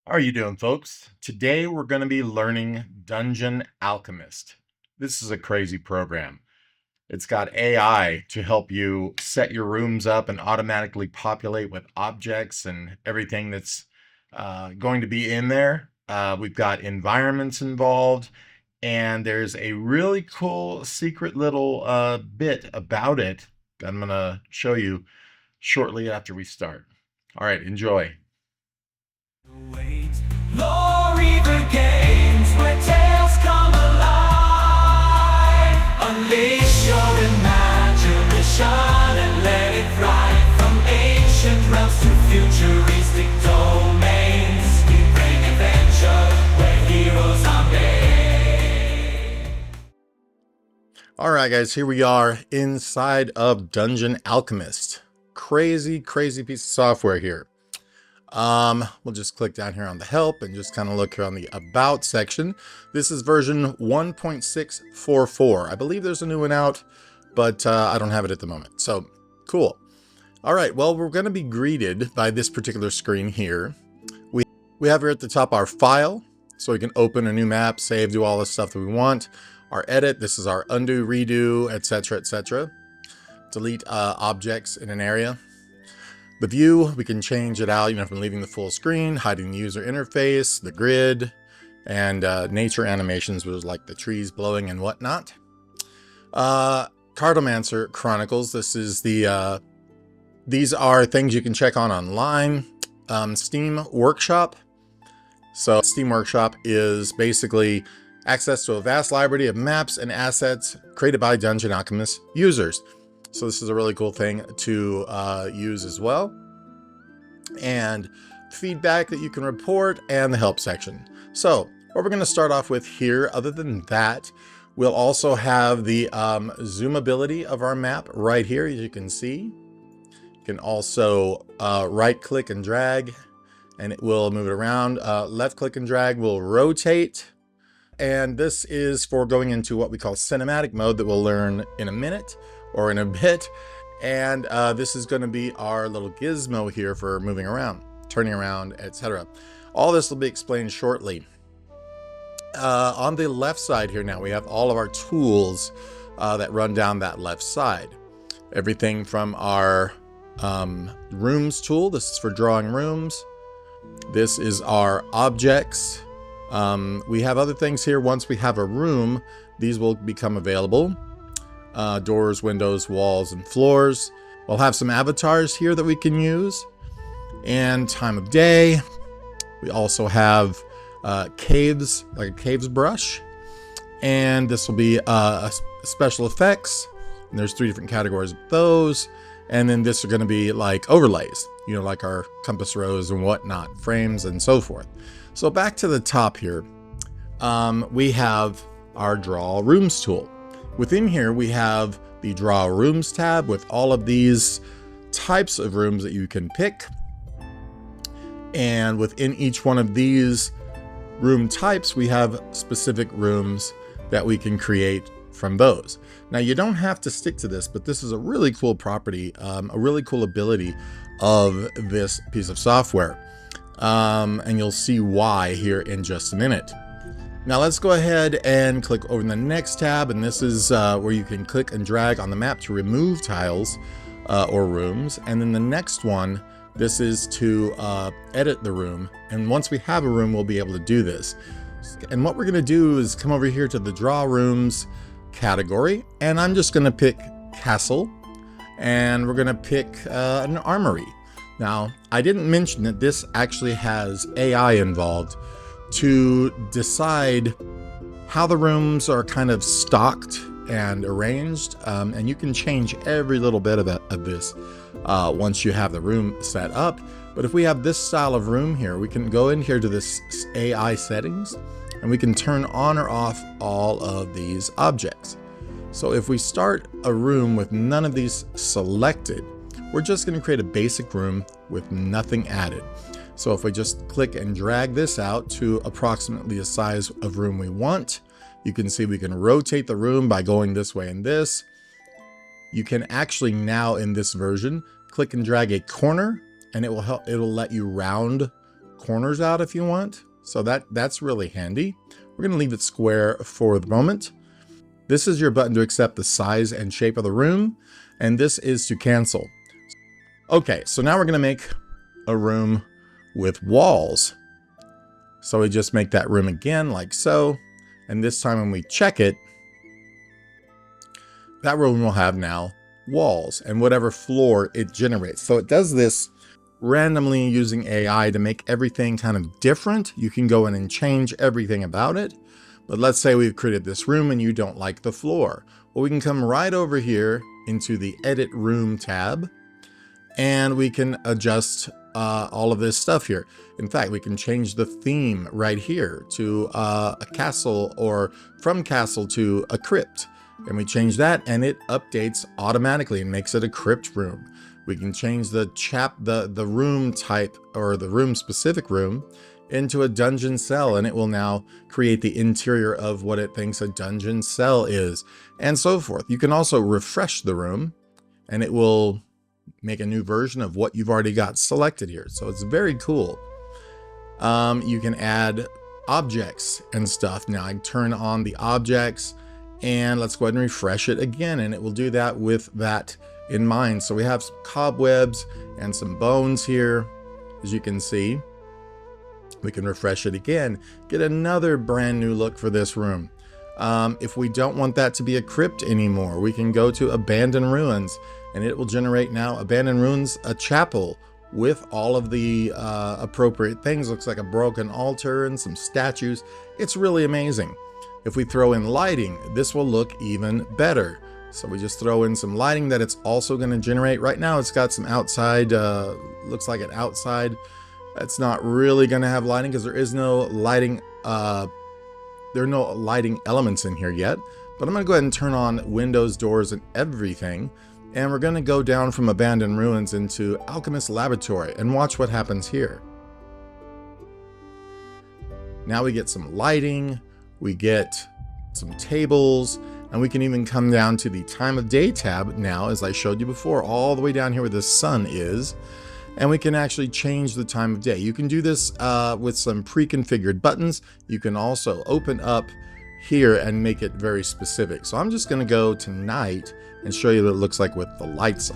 How are you doing, folks? Today we're going to be learning Dungeon Alchemist. This is a crazy program. It's got AI to help you set your rooms up and automatically populate with objects and everything that's going to be in there. We've got environments involved, and there's a really cool secret little bit about it that I'm going to show you shortly after we start. All right, enjoy. Glory regains where tales come alive. Unleash your imagination and let it thrive. From ancient realms to futuristic domains, we bring adventure where heroes are made. All right, guys, here we are inside of Dungeon Alchemist. Crazy piece of software here. We'll just click down here on the help and just kind of look here on the about section. This is version 1.644. I believe there's a new one out, but I don't have it at the moment. So cool. All right, well, we're going to be greeted by this particular screen here. We have here at the top our file, so we can open a new map, save, do all the stuff that we want. Our edit, this is our undo, redo, etc., etc. Delete objects in an area. The view, we can change it out, from leaving the full screen, hiding the user interface, the grid, and nature animations, which is like the trees blowing and whatnot. Cartomancer Chronicles, this is the, these are things you can check on online. Steam Workshop. So Steam Workshop is basically access to a vast library of maps and assets created by Dungeon Alchemist users. So this is a really cool thing to use as well. And feedback that you can report and the help section. So what we're going to start off with here, other than that, we'll also have the zoomability of our map right here, as you can see. You can also right click and drag and it will move it around. Left click and drag will rotate. And this is for going into what we call cinematic mode that we'll learn in a minute or in a bit. And this is going to be our little gizmo here for moving around, turning around, etc. All this will be explained shortly. On the left side here now, we have all of our tools that run down that left side. Everything from our rooms tool. This is for drawing rooms. This is our objects. We have other things here. Once we have a room, these will become available. Doors, windows, walls, and floors. We'll have some avatars here that we can use. And time of day. We also have caves, like a caves brush. And this will be special effects. And there's 3 different categories of those. And then this are going to be like overlays, like our compass rose and whatnot, frames and so forth. So back to the top here, we have our draw rooms tool. Within here, we have the Draw Rooms tab with all of these types of rooms that you can pick. And within each one of these room types, we have specific rooms that we can create from those. Now, you don't have to stick to this, but this is a really cool property, a really cool ability of this piece of software. And you'll see why here in just a minute. Now let's go ahead and click over in the next tab, and this is where you can click and drag on the map to remove tiles or rooms. And then the next one, this is to edit the room. And once we have a room, we'll be able to do this. And what we're going to do is come over here to the Draw Rooms category, and I'm just going to pick Castle, and we're going to pick an Armory. Now, I didn't mention that this actually has AI involved to decide how the rooms are kind of stocked and arranged, and you can change every little bit of this once you have the room set up. But if we have this style of room here, we can go in here to this AI settings, and we can turn on or off all of these objects. So if we start a room with none of these selected, we're just going to create a basic room with nothing added. So if we just click and drag this out to approximately the size of room we want, you can see we can rotate the room by going this way and this. You can actually now in this version, click and drag a corner, and it'll let you round corners out if you want. So that's really handy. We're going to leave it square for the moment. This is your button to accept the size and shape of the room, and this is to cancel. Okay, so now we're going to make a room with walls. So we just make that room again like so, and this time when we check it, that room will have now walls and whatever floor it generates. So it does this randomly using AI to make everything kind of different. You can go in and change everything about it. But let's say we've created this room and you don't like the floor. Well, we can come right over here into the Edit Room tab, and we can adjust all of this stuff here. In fact, we can change the theme right here to a castle, or from castle to a crypt. And we change that and it updates automatically and makes it a crypt room. We can change the room type, or the room specific room, into a dungeon cell, and it will now create the interior of what it thinks a dungeon cell is, and so forth. You can also refresh the room and it will make a new version of what you've already got selected here. So it's very cool. You can add objects and stuff. Now I turn on the objects, and let's go ahead and refresh it again, and it will do that with that in mind. So we have some cobwebs and some bones here, as you can see. We can refresh it again, get another brand new look for this room. If we don't want that to be a crypt anymore, we can go to Abandoned Ruins, and it will generate now Abandoned Ruins, a chapel with all of the appropriate things. Looks like a broken altar and some statues. It's really amazing. If we throw in lighting, this will look even better. So we just throw in some lighting that it's also going to generate. Right now it's got some outside, looks like an outside. It's not really going to have lighting because there is no lighting, there are no lighting elements in here yet. But I'm going to go ahead and turn on windows, doors, and everything. And we're going to go down from Abandoned Ruins into Alchemist Laboratory and watch what happens here. Now we get some lighting, we get some tables, and we can even come down to the time of day tab now, as I showed you before, all the way down here where the sun is. And we can actually change the time of day. You can do this with some pre-configured buttons. You can also open up here and make it very specific. So I'm just going to go to night and show you what it looks like with the lights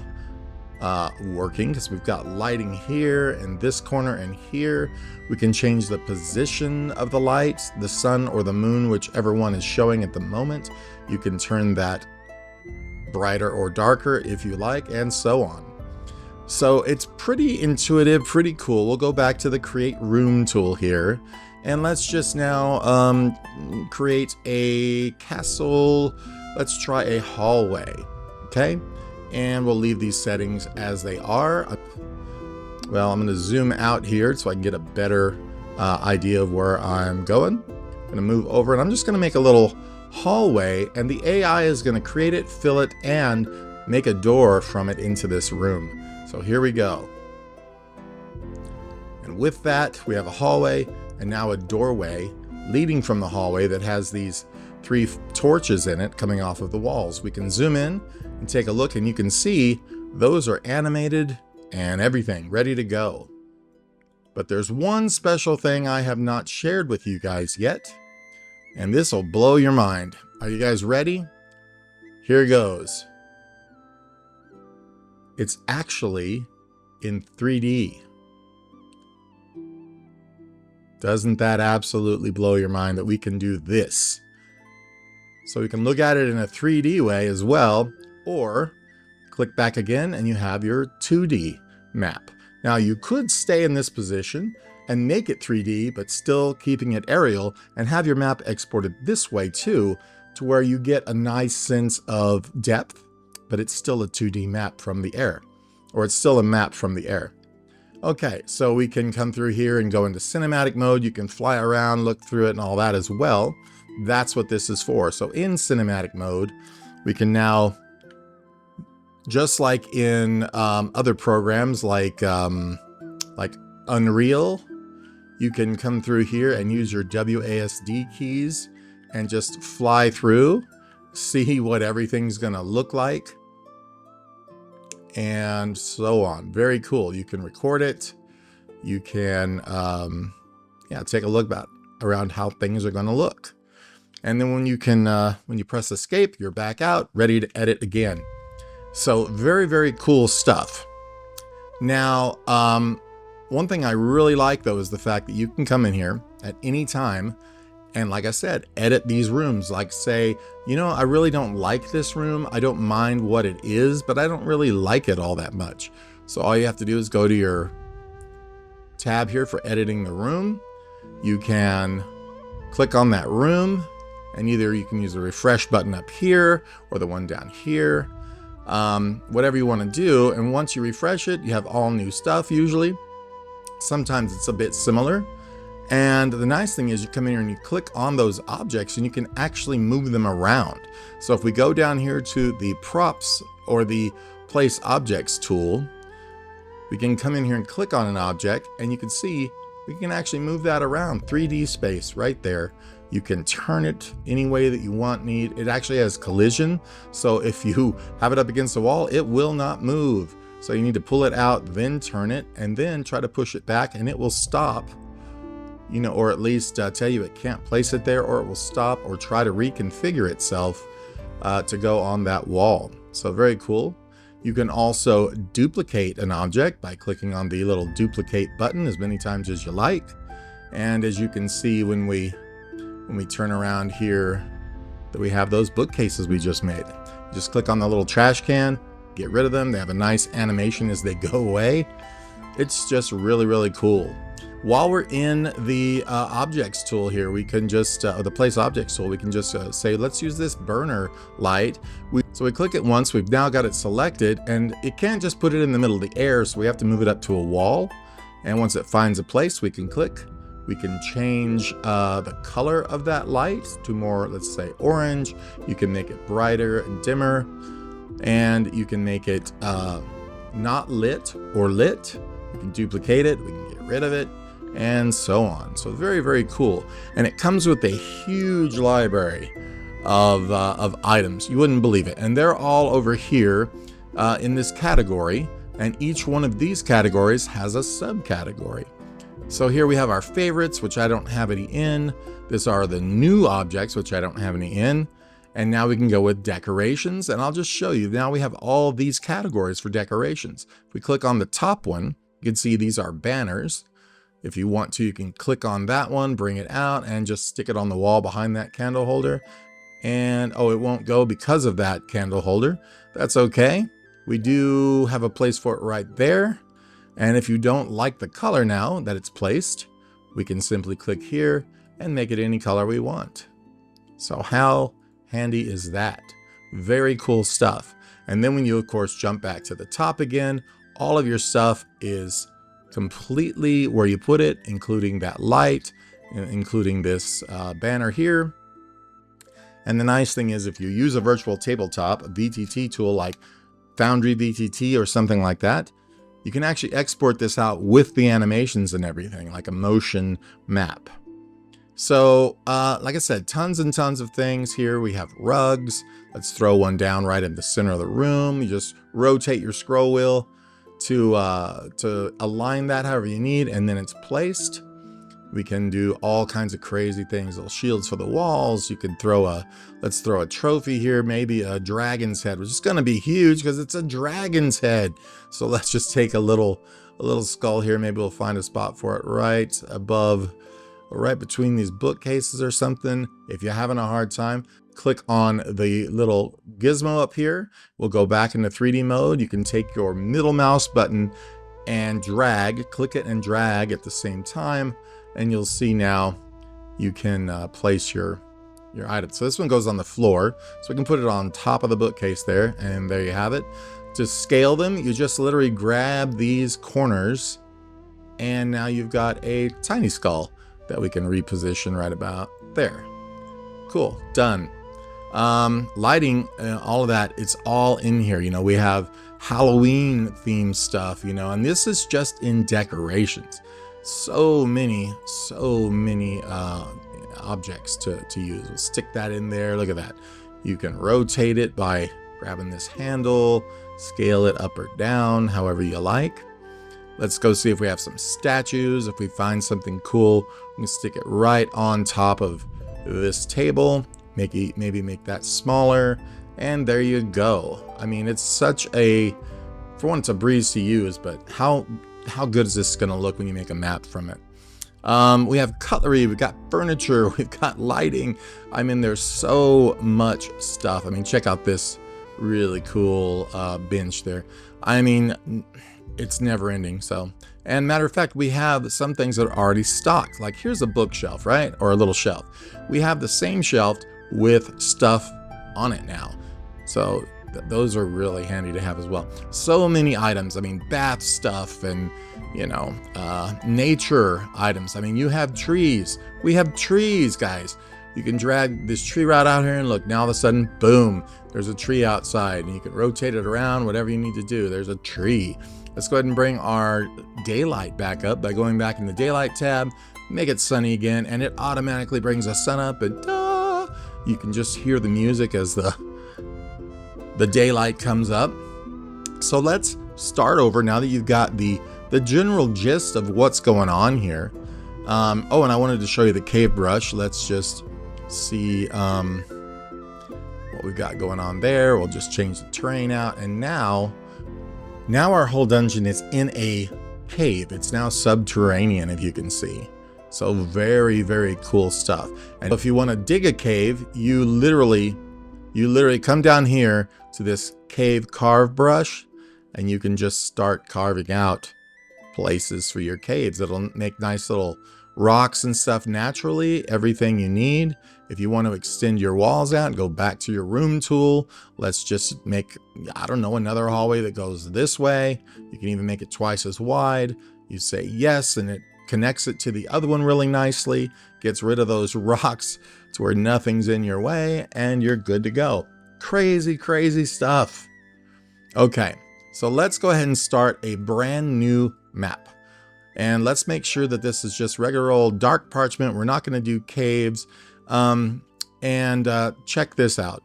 working, because we've got lighting here and this corner and here. We can change the position of the light, the sun or the moon, whichever one is showing at the moment. You can turn that brighter or darker if you like, and so on. So it's pretty intuitive, pretty cool. We'll go back to the Create Room tool here, and let's just now create a castle. Let's try a hallway, okay? And we'll leave these settings as they are. Well, I'm going to zoom out here so I can get a better idea of where I'm going. I'm going to move over, and I'm just going to make a little hallway, and the AI is going to create it, fill it, and make a door from it into this room. So here we go. And with that, we have a hallway and now a doorway leading from the hallway that has these 3 torches in it coming off of the walls. We can zoom in and take a look, and you can see those are animated and everything ready to go. But there's one special thing I have not shared with you guys yet, and this will blow your mind. Are you guys ready? Here goes. It's actually in 3D. Doesn't that absolutely blow your mind that we can do this? So we can look at it in a 3D way as well, or click back again and you have your 2D map. Now you could stay in this position and make it 3D, but still keeping it aerial, and have your map exported this way too, to where you get a nice sense of depth, but it's still a 2D map from the air, or it's still a map from the air. Okay, so we can come through here and go into cinematic mode. You can fly around, look through it and all that as well. That's what this is for. So in cinematic mode, we can now, just like in other programs like Unreal, you can come through here and use your WASD keys and just fly through, see what everything's gonna look like, and so on. Very cool. You can record it. you can take a look around how things are going to look. And then when you press escape, you're back out, ready to edit again. So very, very cool stuff. Now, one thing I really like though is the fact that you can come in here at any time and, like I said, edit these rooms. Like, say, I really don't like this room. I don't mind what it is, but I don't really like it all that much. So all you have to do is go to your tab here for editing the room. You can click on that room, and either you can use the refresh button up here or the one down here, whatever you want to do. And once you refresh it, you have all new stuff usually. Sometimes it's a bit similar. And the nice thing is you come in here and you click on those objects and you can actually move them around. So if we go down here to the props or the place objects tool, we can come in here and click on an object, and you can see we can actually move that around. 3D space right there. You can turn it any way that you need. It actually has collision. So if you have it up against the wall, it will not move. So you need to pull it out, then turn it, and then try to push it back, and it will stop. Or at least tell you it can't place it there, or it will stop or try to reconfigure itself to go on that wall. So very cool. You can also duplicate an object by clicking on the little duplicate button as many times as you like. And as you can see, when we turn around here, that we have those bookcases we just made. You just click on the little trash can, get rid of them. They have a nice animation as they go away. It's just really, really cool. While we're in the objects tool here, we can just, the place objects tool, we can just say, let's use this burner light. So we click it once, we've now got it selected, and it can't just put it in the middle of the air, so we have to move it up to a wall. And once it finds a place, we can click. We can change the color of that light to more, let's say, orange. You can make it brighter and dimmer, and you can make it not lit or lit. We can duplicate it, we can get rid of it, and so on. So very, very cool. And it comes with a huge library of items. You wouldn't believe it. And they're all over here in this category. And each one of these categories has a subcategory. So here we have our favorites, which I don't have any in. These are the new objects, which I don't have any in. And now we can go with decorations. And I'll just show you. Now we have all these categories for decorations. If we click on the top one, you can see these are banners. If you want to, you can click on that one, bring it out, and just stick it on the wall behind that candle holder. And it won't go because of that candle holder. That's okay. We do have a place for it right there. And if you don't like the color now that it's placed, we can simply click here and make it any color we want. So how handy is that? Very cool stuff. And then when you, of course, jump back to the top again, all of your stuff is completely where you put it, including that light, including this banner here. And the nice thing is, if you use a virtual tabletop, a VTT tool like Foundry VTT or something like that, you can actually export this out with the animations and everything, like a motion map. So, like I said, tons and tons of things here. We have rugs. Let's throw one down right in the center of the room. You just rotate your scroll wheel to align that however you need, and then it's placed. We can do all kinds of crazy things, little shields for the walls. You can let's throw a trophy here, maybe a dragon's head, which is going to be huge because it's a dragon's head. So let's just take a little skull here. Maybe we'll find a spot for it right above, or right between these bookcases or something. If you're having a hard time, click on the little gizmo up here. We'll go back into 3D mode. You can take your middle mouse button and click it and drag at the same time. And you'll see now you can place your item. So this one goes on the floor. So we can put it on top of the bookcase there. And there you have it. To scale them, you just literally grab these corners. And now you've got a tiny skull that we can reposition right about there. Cool, done. Lighting, all of that, it's all in here. We have Halloween themed stuff, and this is just in decorations. So many objects to use. We'll stick that in there. Look at that. You can rotate it by grabbing this handle, scale it up or down, however you like. Let's go see if we have some statues. If we find something cool, we can stick it right on top of this table. Maybe make that smaller. And there you go. I mean, it's such a, for one, it's a breeze to use, but how good is this going to look when you make a map from it? We have cutlery, we've got furniture, we've got lighting. I mean, there's so much stuff. I mean, check out this really cool bench there. I mean, it's never ending. So, and matter of fact, we have some things that are already stocked. Like here's a bookshelf, right? Or a little shelf. We have the same shelf with stuff on it now. So those are really handy to have as well. So many items. I mean, bath stuff and, you know, nature items. I mean, you have trees. We have trees, guys. You can drag this tree right out here and look, now all of a sudden, boom, there's a tree outside and you can rotate it around, whatever you need to do. There's a tree. Let's go ahead and bring our daylight back up by going back in the daylight tab, make it sunny again, and it automatically brings the sun up, and you can just hear the music as the daylight comes up. So let's start over now that you've got the general gist of what's going on here. Oh, and I wanted to show you the cave brush. Let's just see what we've got going on there. We'll just change the terrain out, and now our whole dungeon is in a cave. It's now subterranean, if you can see. So very, very cool stuff. And if you want to dig a cave, you literally come down here to this cave carve brush, and you can just start carving out places for your caves. It'll make nice little rocks and stuff naturally, everything you need. If you want to extend your walls out, go back to your room tool. Let's just make, I don't know, another hallway that goes this way. You can even make it twice as wide. You say yes, and it connects it to the other one really nicely, gets rid of those rocks to where nothing's in your way, and you're good to go. Crazy, crazy stuff. Okay, so let's go ahead and start a brand new map. And let's make sure that this is just regular old dark parchment. We're not going to do caves. Check this out.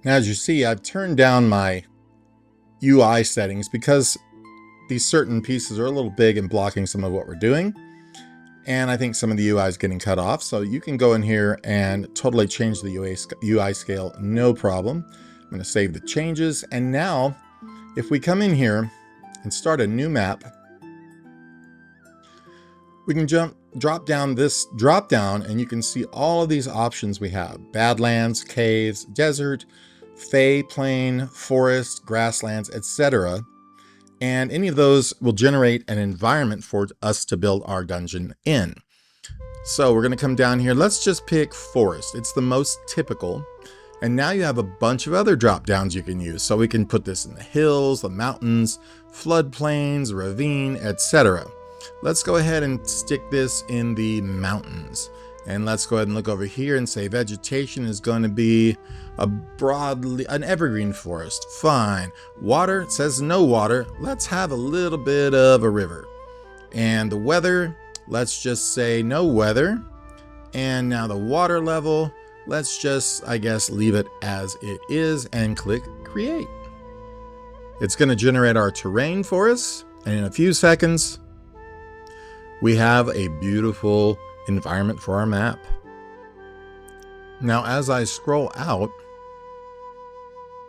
Now, as you see, I've turned down my UI settings because these certain pieces are a little big and blocking some of what we're doing. And I think some of the UI is getting cut off. So you can go in here and totally change the UI scale, no problem. I'm going to save the changes. And now, if we come in here and start a new map, we can drop down this drop down, and you can see all of these options we have: Badlands, Caves, Desert, Fey, Plain, Forest, Grasslands, etc. And any of those will generate an environment for us to build our dungeon in. So we're going to come down here. Let's just pick Forest. It's the most typical. And now you have a bunch of other drop downs you can use. So we can put this in the hills, the mountains, floodplains, ravine, etc. Let's go ahead and stick this in the mountains. And let's go ahead and look over here and say vegetation is going to be an evergreen forest. Fine. Water, it says no water. Let's have a little bit of a river. And the weather, let's just say no weather. And now the water level, let's just, I guess, leave it as it is and click create. It's going to generate our terrain for us. And in a few seconds, we have a beautiful environment for our map. Now, as I scroll out,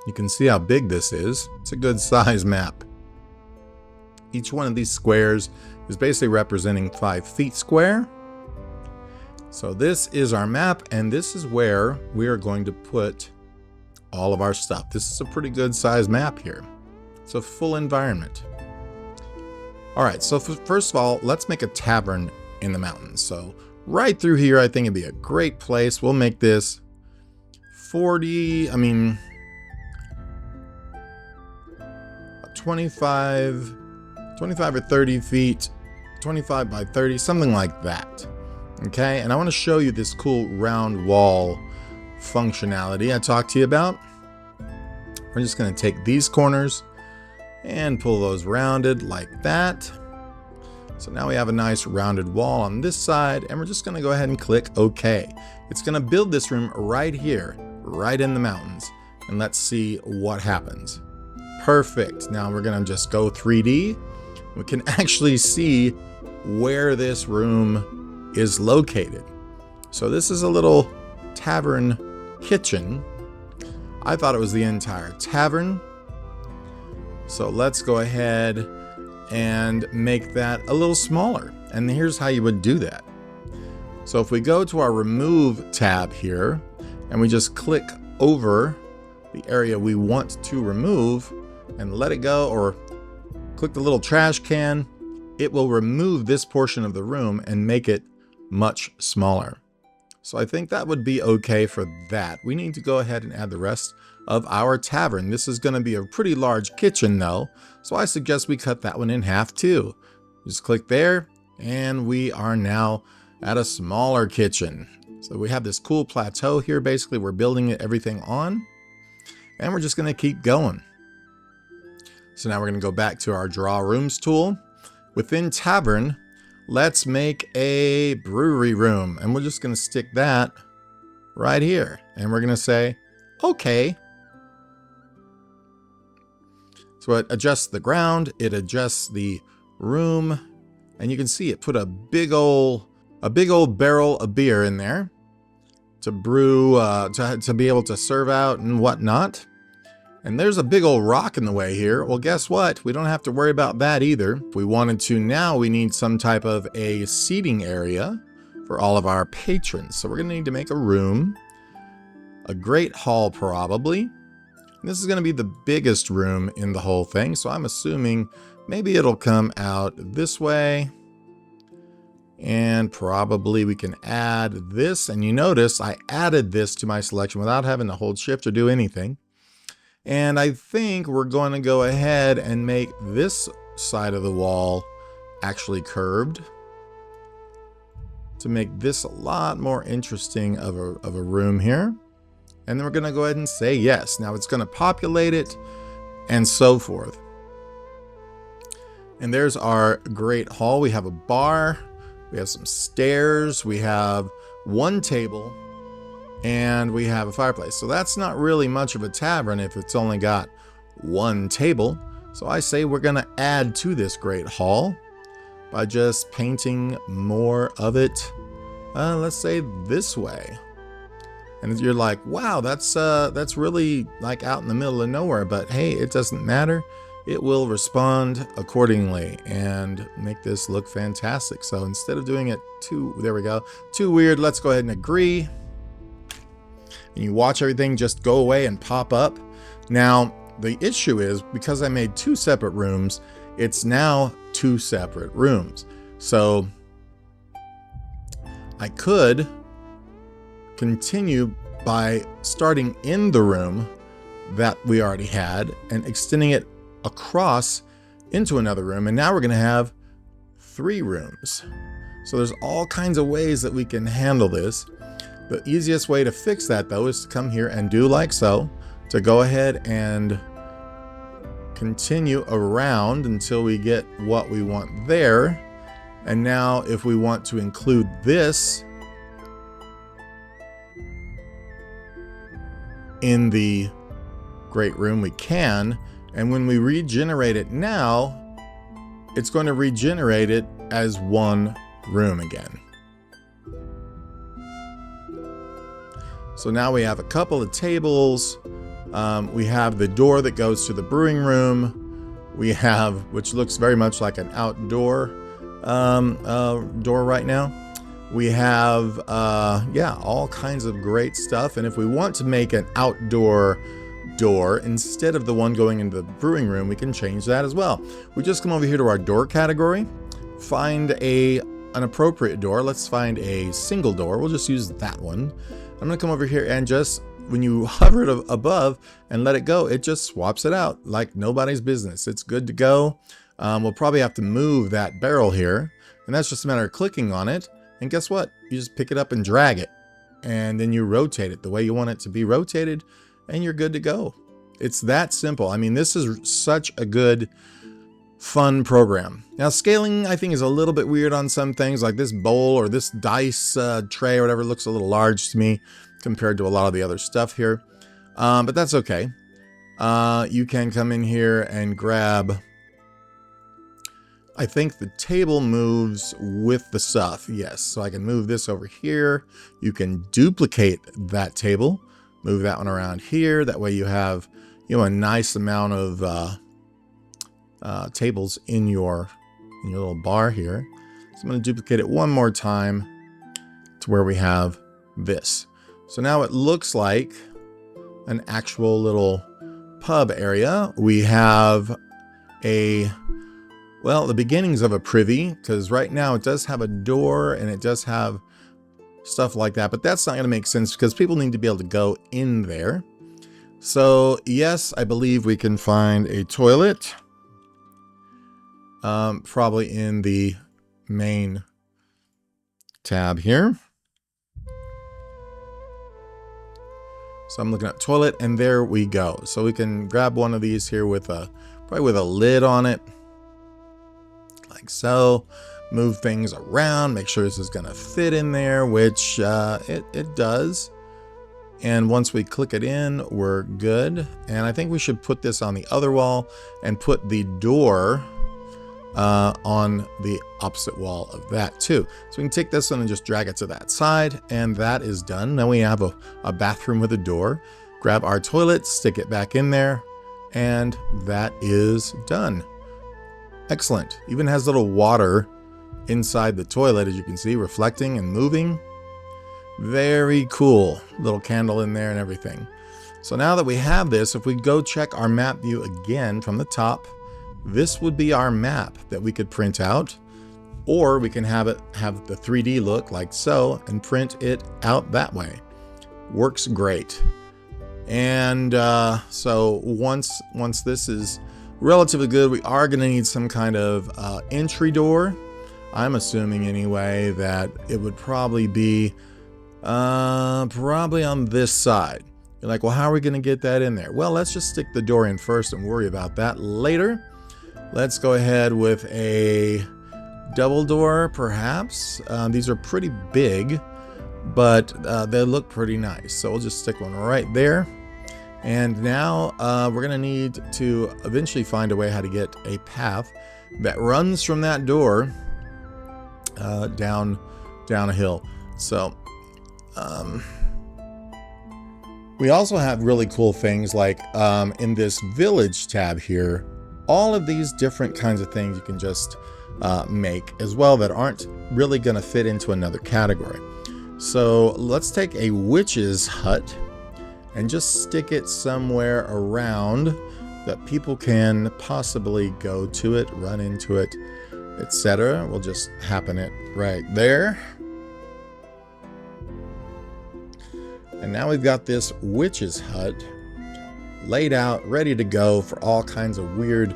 you can see how big this is. It's a good size map. Each one of these squares is basically representing 5 feet square. So this is our map, and this is where we are going to put all of our stuff. This is a pretty good size map here. It's a full environment. All right, so first of all, let's make a tavern in the mountains. So right through here, I think it'd be a great place. We'll make this 25 or 30 feet, 25 by 30, something like that. Okay, and I want to show you this cool round wall functionality I talked to you about. We're just going to take these corners and pull those rounded like that. So now we have a nice rounded wall on this side, and we're just going to go ahead and click OK. It's going to build this room right here, right in the mountains. And let's see what happens. Perfect. Now we're gonna just go 3D. We can actually see where this room is located. So this is a little tavern kitchen. I thought it was the entire tavern. So let's go ahead and make that a little smaller. And here's how you would do that. So if we go to our remove tab here and we just click over the area we want to remove and let it go, or click the little trash can, it will remove this portion of the room and make it much smaller. So I think that would be okay for that. We need to go ahead and add the rest of our tavern. This is going to be a pretty large kitchen though, so I suggest we cut that one in half too. Just click there and we are now at a smaller kitchen. So we have this cool plateau here. Basically we're building everything on, and we're just going to keep going. So now we're going to go back to our draw rooms tool. Within tavern, let's make a brewery room, and we're just going to stick that right here, and we're going to say okay. So it adjusts the ground, it adjusts the room, and you can see it put a big old barrel of beer in there to brew, to be able to serve out and whatnot. And there's a big old rock in the way here. Well, guess what? We don't have to worry about that either. If we wanted to now, we need some type of a seating area for all of our patrons. So we're going to need to make a room, a great hall probably. And this is going to be the biggest room in the whole thing. So I'm assuming maybe it'll come out this way. And probably we can add this. And you notice I added this to my selection without having to hold shift or do anything. And I think we're going to go ahead and make this side of the wall actually curved to make this a lot more interesting of a room here. And then we're going to go ahead and say yes. Now it's going to populate it and so forth. And there's our great hall. We have a bar, we have some stairs, we have one table, and we have a fireplace. So that's not really much of a tavern if it's only got one table. So I say we're going to add to this great hall by just painting more of it, let's say this way. And you're like, wow, that's really like out in the middle of nowhere, but hey, it doesn't matter. It will respond accordingly and make this look fantastic. So instead of doing it too weird, let's go ahead and agree. And you watch everything just go away and pop up. Now, the issue is because I made two separate rooms, it's now two separate rooms. So I could continue by starting in the room that we already had and extending it across into another room. And now we're going to have three rooms. So there's all kinds of ways that we can handle this. The easiest way to fix that though is to come here and do like so, to go ahead and continue around until we get what we want there. And now if we want to include this in the great room, we can. And when we regenerate it now, it's going to regenerate it as one room again. So now we have a couple of tables. We have the door that goes to the brewing room. We have, which looks very much like an outdoor door right now. We have, all kinds of great stuff. And if we want to make an outdoor door instead of the one going into the brewing room, we can change that as well. We just come over here to our door category, find an appropriate door. Let's find a single door. We'll just use that one. I'm going to come over here and just, when you hover it above and let it go, it just swaps it out like nobody's business. It's good to go. We'll probably have to move that barrel here, and that's just a matter of clicking on it. And guess what? You just pick it up and drag it, and then you rotate it the way you want it to be rotated, and you're good to go. It's that simple. I mean, this is such a good, fun program. Now, scaling, I think, is a little bit weird on some things, like this bowl or this dice tray or whatever looks a little large to me compared to a lot of the other stuff here. But that's okay. you can come in here and grab, I think the table moves with the stuff. Yes, so I can move this over here. You can duplicate that table, move that one around here. That way you have, you know, a nice amount of tables in your little bar here. So I'm going to duplicate it one more time to where we have this. So now it looks like an actual little pub area. We have well, the beginnings of a privy, because right now it does have a door and it does have stuff like that, but that's not going to make sense because people need to be able to go in there. So yes, I believe we can find a toilet, probably in the main tab here. So I'm looking at toilet, and there we go. So we can grab one of these here with probably with a lid on it, like so. Move things around, make sure this is going to fit in there, which it does. And once we click it in, we're good. And I think we should put this on the other wall and put the door on the opposite wall of that too. So we can take this one and just drag it to that side, and that is done. Now we have a bathroom with a door. Grab our toilet, stick it back in there, and that is done. Excellent. Even has little water inside the toilet, as you can see, reflecting and moving. Very cool. Little candle in there and everything. So now that we have this, if we go check our map view again from the top, this would be our map that we could print out, or we can have the 3D look like so and print it out that way. Works great. And so once this is relatively good, we are going to need some kind of entry door. I'm assuming anyway that it would probably be probably on this side. You're like, well, how are we going to get that in there? Well, let's just stick the door in first and worry about that later. Let's go ahead with a double door, perhaps. These are pretty big, but they look pretty nice. So we'll just stick one right there. And now we're going to need to eventually find a way how to get a path that runs from that door down a hill. So we also have really cool things like in this village tab here, all of these different kinds of things you can just make as well that aren't really going to fit into another category. So let's take a witch's hut and just stick it somewhere around that people can possibly go to it, run into it, etc. We'll just happen it right there. And now we've got this witch's hut laid out, ready to go for all kinds of weird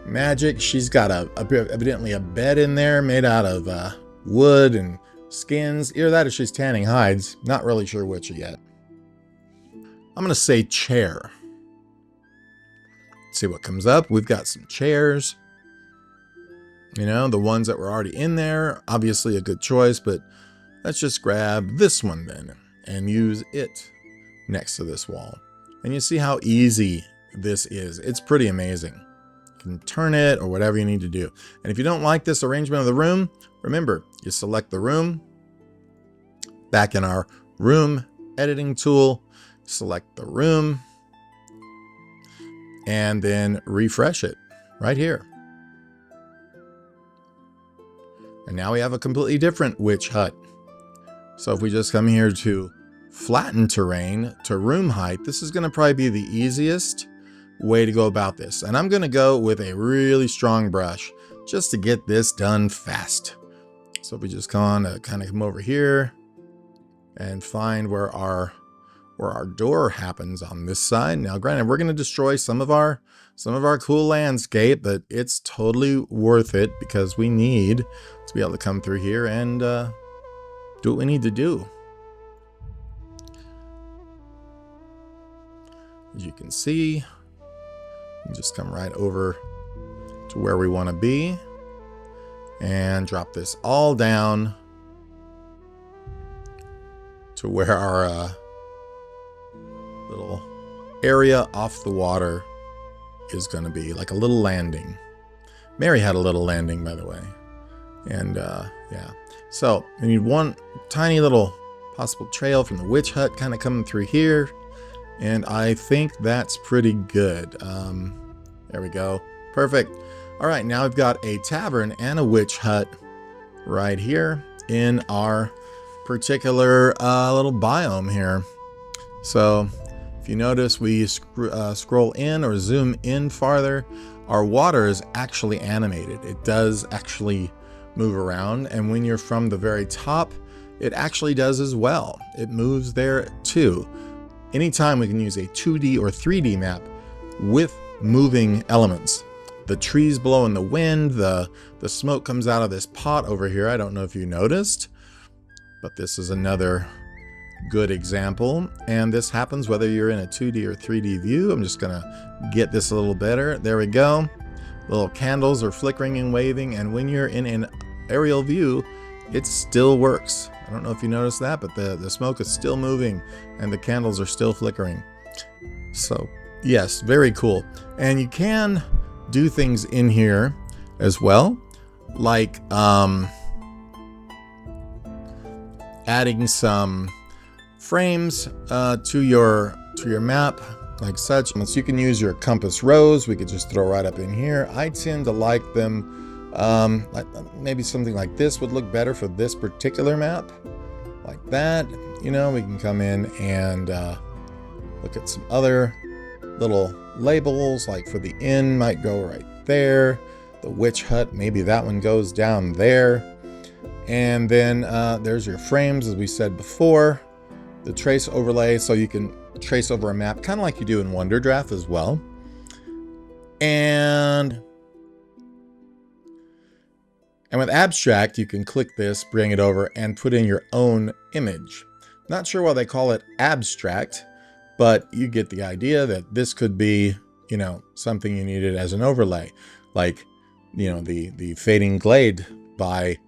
magic. She's got evidently a bed in there made out of wood and skins. Either that or she's tanning hides. Not really sure which yet. I'm going to say chair. See what comes up. We've got some chairs. You know, the ones that were already in there. Obviously a good choice, but let's just grab this one then and use it next to this wall. And you see how easy this is. It's pretty amazing. You can turn it or whatever you need to do. And if you don't like this arrangement of the room, remember, you select the room. Back in our room editing tool, select the room and then refresh it right here. And now we have a completely different witch hut. So if we just come here to flatten terrain to room height, this is going to probably be the easiest way to go about this. And I'm going to go with a really strong brush just to get this done fast. So if we just kind of come over here and find where our door happens on this side. Now, granted, we're going to destroy some of our cool landscape, but it's totally worth it because we need to be able to come through here and do what we need to do. As you can see, we just come right over to where we want to be and drop this all down to where our little area off the water is going to be, like a little landing. Mary had a little landing, by the way. And yeah, so we need one tiny little possible trail from the witch hut kind of coming through here, and I think that's pretty good. There we go, perfect. All right, now we've got a tavern and a witch hut right here in our particular little biome here. So if you notice, we scroll in or zoom in farther, our water is actually animated. It does actually move around, and when you're from the very top, it actually does as well. It moves there too. Anytime we can use a 2D or 3D map with moving elements. The trees blow in the wind, the smoke comes out of this pot over here. I don't know if you noticed, but this is another good example. And this happens whether you're in a 2D or 3D view. I'm just gonna get this a little better. There we go. Little candles are flickering and waving, and when you're in an aerial view, it still works. I don't know if you noticed that, but the smoke is still moving and the candles are still flickering. So yes, very cool. And you can do things in here as well, like adding some frames to your map, like such. So you can use your compass rose. We could just throw right up in here. I tend to like them. Maybe something like this would look better for this particular map, like that. You know, we can come in and look at some other little labels, like for the inn might go right there. The witch hut, maybe that one goes down there. And then there's your frames, as we said before. The trace overlay, so you can trace over a map, kind of like you do in Wonderdraft as well. And with abstract, you can click this, bring it over, and put in your own image. Not sure why they call it abstract, but you get the idea that this could be, you know, something you needed as an overlay, like, you know, the Fading Glade by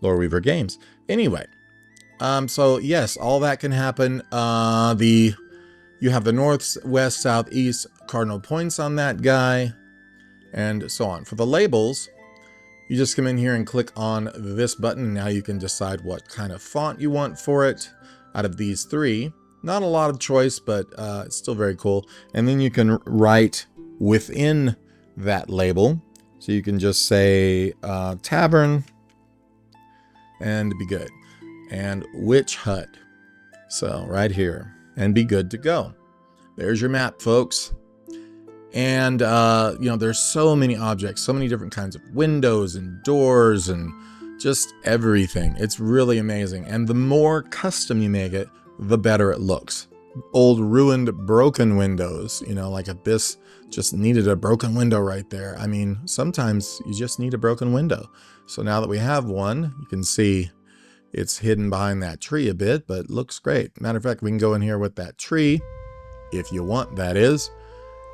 Lore Weaver Games. Anyway, so yes, all that can happen. You have the north, west, south, east cardinal points on that guy, and so on. For the labels, you just come in here and click on this button, and now you can decide what kind of font you want for it out of these three. Not a lot of choice, but it's still very cool. And then you can write within that label. So you can just say tavern and be good. And witch hut. So right here, and be good to go. There's your map, folks. And you know, there's so many objects, so many different kinds of windows and doors and just everything. It's really amazing. And the more custom you make it, the better it looks. Old ruined broken windows, you know, like if this just needed a broken window right there. I mean, sometimes you just need a broken window. So now that we have one, you can see it's hidden behind that tree a bit, but looks great. Matter of fact, we can go in here with that tree, if you want, that is,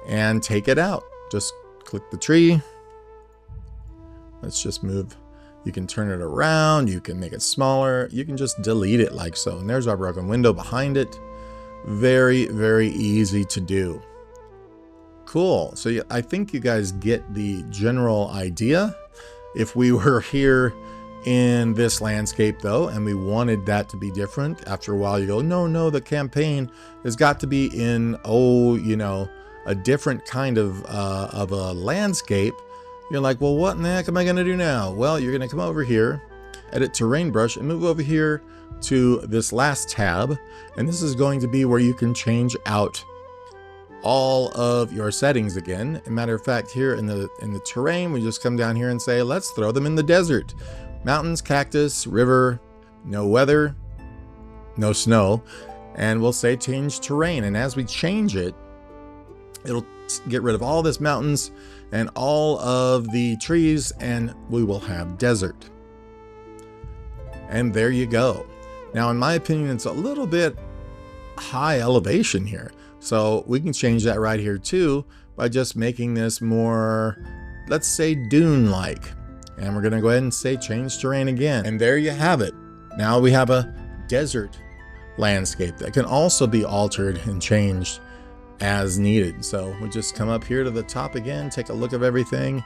and take it out. Just click the tree. Let's just move. You can turn it around. You can make it smaller. You can just delete it like so. And there's our broken window behind it. Very, very easy to do. Cool. So I think you guys get the general idea. If we were here in this landscape though, and we wanted that to be different, after a while you go, no, the campaign has got to be in, you know, a different kind of a landscape. You're like, well, what in the heck am I going to do now? Well, you're going to come over here, edit terrain brush, and move over here to this last tab. And this is going to be where you can change out all of your settings again. As a matter of fact, here in the terrain, we just come down here and say, let's throw them in the desert. Mountains, cactus, river, no weather, no snow. And we'll say change terrain. And as we change it, it'll get rid of all this mountains and all of the trees, and we will have desert. And there you go. Now, in my opinion, it's a little bit high elevation here. So we can change that right here too by just making this more, let's say, dune-like. And we're gonna go ahead and say change terrain again. And there you have it. Now we have a desert landscape that can also be altered and changed as needed. So we just come up here to the top again, take a look of everything.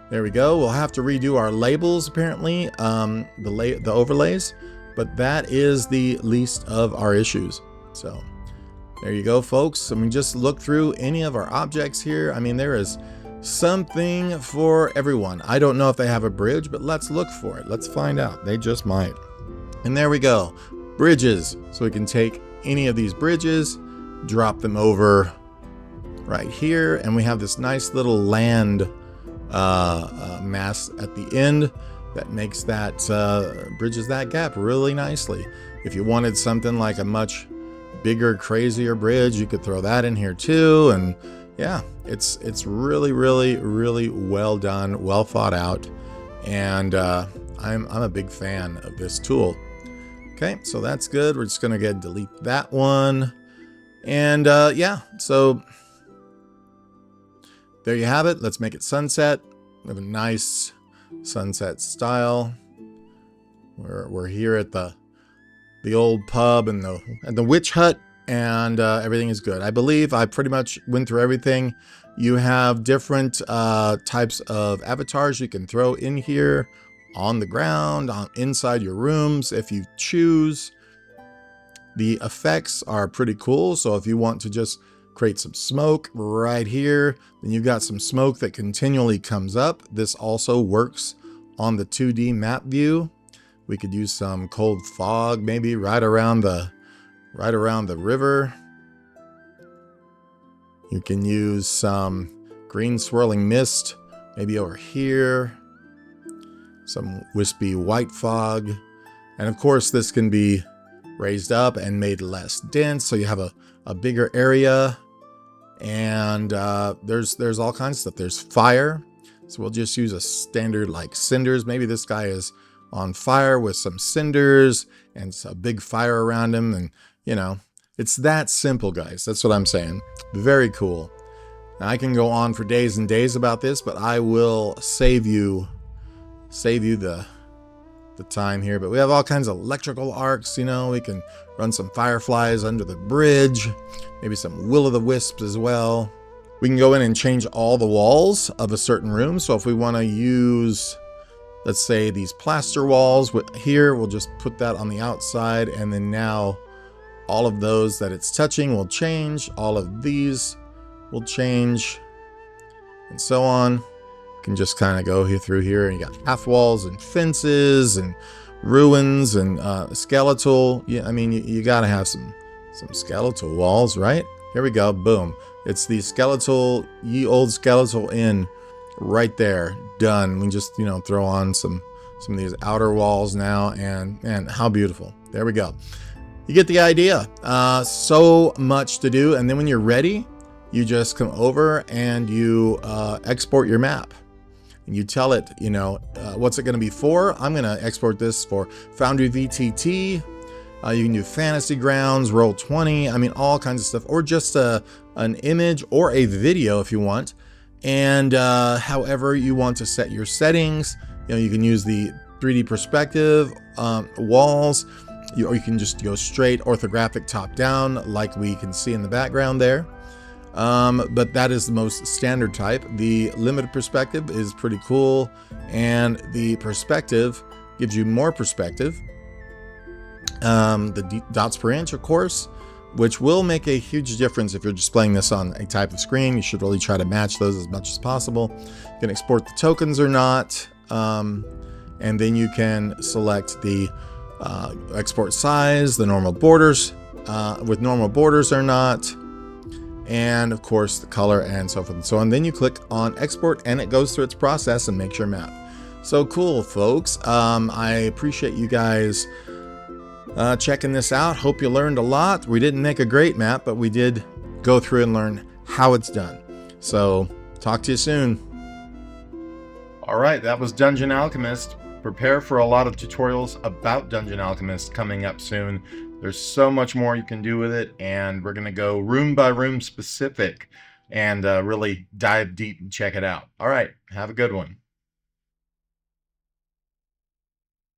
There we go. We'll have to redo our labels apparently, the overlays, but that is the least of our issues. So there you go, folks. I mean, just look through any of our objects here. I mean, there is something for everyone. I don't know if they have a bridge, but let's look for it. Let's find out. They just might. And there we go. Bridges. So we can take any of these bridges, drop them over right here, and we have this nice little land mass at the end that makes that bridges that gap really nicely. If you wanted something like a much bigger, crazier bridge, you could throw that in here too. And yeah, it's really, really, really well done, well thought out, and I'm a big fan of this tool. Okay, so that's good. We're just gonna go ahead and delete that one. And yeah, so there you have it. Let's make it sunset. We have a nice sunset style. We're here at the old pub and the witch hut, and everything is good. I believe I pretty much went through everything. You have different types of avatars you can throw in here, on the ground, inside your rooms if you choose. The effects are pretty cool. So if you want to just create some smoke right here, then you've got some smoke that continually comes up. This also works on the 2D map view. We could use some cold fog maybe right around the river. You can use some green swirling mist maybe over here. Some wispy white fog. And of course this can be raised up and made less dense, so you have a bigger area. And there's all kinds of stuff. There's fire, so we'll just use a standard like cinders. Maybe this guy is on fire with some cinders and a big fire around him, and you know, it's that simple, guys. That's what I'm saying. Very cool. Now, I can go on for days and days about this, but I will save you the time here. But we have all kinds of electrical arcs, you know. We can run some fireflies under the bridge, maybe some will-o'-the-wisps as well. We can go in and change all the walls of a certain room. So if we want to use, let's say, these plaster walls here, we'll just put that on the outside, and then now all of those that it's touching will change. All of these will change, and so on. You can just kind of go through here, and you got half walls and fences and ruins and skeletal. Yeah, I mean, you got to have some skeletal walls, right? Here we go. Boom. It's the skeletal, ye old skeletal inn right there. Done. We just, you know, throw on some of these outer walls now, and how beautiful. There we go. You get the idea. So much to do. And then when you're ready, you just come over and you export your map. And you tell it, you know, what's it going to be for? I'm going to export this for Foundry VTT. You can do Fantasy Grounds, Roll20, I mean, all kinds of stuff, or just an image or a video if you want. And however you want to set your settings, you know, you can use the 3D perspective walls, or you can just go straight orthographic top down like we can see in the background there. But that is the most standard type. The limited perspective is pretty cool, and the perspective gives you more perspective. The dots per inch, of course, which will make a huge difference if you're displaying this on a type of screen. You should really try to match those as much as possible. You can export the tokens or not, and then you can select the export size, the normal borders, with normal borders or not, and of course the color and so forth and so on. Then you click on export and it goes through its process and makes your map. So cool, folks. I appreciate you guys checking this out. Hope you learned a lot. We didn't make a great map, but we did go through and learn how it's done. So talk to you soon. All right, that was Dungeon Alchemist. Prepare for a lot of tutorials about Dungeon Alchemist coming up soon. There's so much more you can do with it, and we're going to go room by room specific and really dive deep and check it out. All right, have a good one.